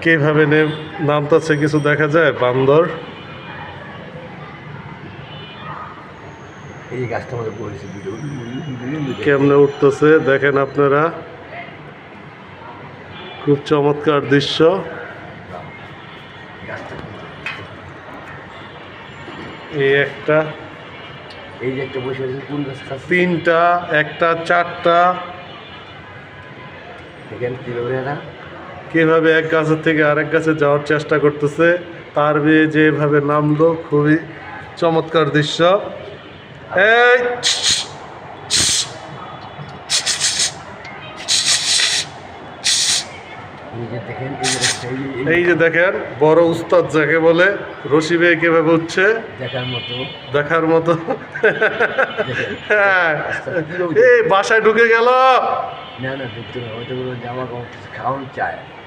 কিভাবে নামতেছে কিছু দেখা যায় বান্দর। এই গাছটা মধ্যে পড়েছে কেমনে উঠতেছে দেখেন আপনারা, খুব চমৎকার দৃশ্য। এই একটা, এই যে একটা বসে আছে কোন গাছটা? তিনটা, একটা, চারটা। দেখেন কিভাবে এরা কিভাবে এক গাছের থেকে আরেক গাছে যাওয়ার চেষ্টা করতেছে, তার বিয়ে যেভাবে নামলো, খুবই চমৎকার দৃশ্য। এই দেখেন এই যে দেখেন বড় উস্তাদ যাকে বলে, রশি বেয়ে কিভাবে উঠছে দেখার মতো। হ্যাঁ, এই বাসায় ঢুকে গেল।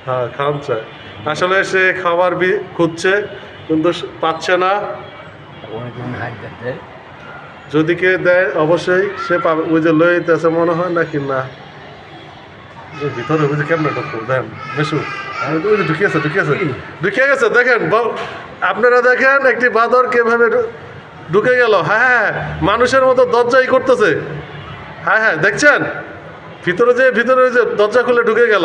হ্যাঁ, খাওয়ান চায়। আসলে সে খাবার খুঁজছে কিন্তু পাচ্ছে না। যদি কে দেয় অবশ্যই সে পাবে। ওই যে লইতেছে মনে হয় নাকি না, ভিতরে বুঝে কেমন ঢুকবো দেন বেশু, ঢুকে গেছে দেখেন। আপনারা দেখেন একটি বাঁদর কিভাবে ঢুকে গেল। হ্যাঁ, মানুষের মতো দরজাই করতেছে। হ্যাঁ হ্যাঁ, দেখছেন ভিতরে যে দরজা খুলে ঢুকে গেল।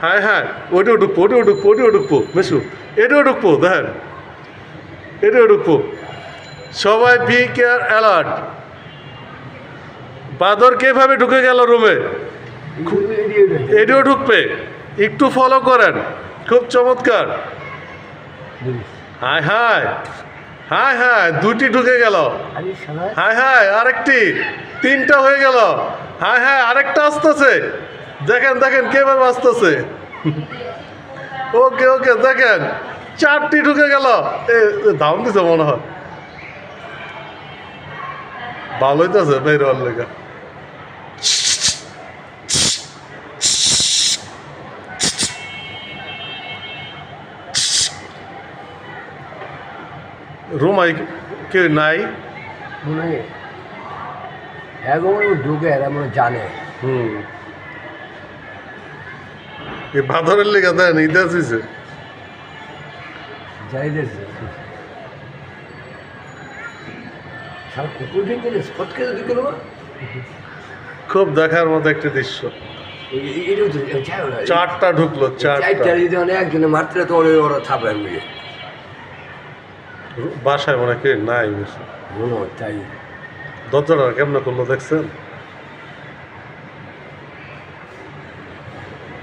হ্যাঁ হ্যাঁ, ওইটাও ঢুকবো বেশু, এটাও ঢুকবো দেখেন, এটাও ঢুকবো। সবাই বি কেয়ার অ্যালার্ট। বাঁদর কিভাবে ঢুকে গেল রুমে, এটাও ঢুকবে, একটু ফলো করেন, খুব চমৎকার। হায় হায় হায় হায়, দুটি ঢুকে গেল। হায় হায়, আরেকটি, তিনটা হয়ে গেল। হায় হায়, আরেকটা আসতেছে, দেখেন দেখেন কিভাবে আসতেছে। ওকে ওকে, দেখেন চারটি ঢুকে গেল। দাম দিছে মনে হয়, ভালো হইতেছে বের হওয়ার লেগে। রুমাই কেউ নাই, ঢুকে এরা মনে জানে। এই বাঁদরের লেগে দেন ঈদে আসিছে যাইতেছে কুকুর খুব দেখার মতো একটি দৃশ্য। চারটা ঢুকলো, চারটা। একজনে মারতে তো ওরা থাপড়ে মিলে বাসায় মনে হয় কেউ নাই বেশি। তাই দরজাটা কেমন করলো দেখছেন।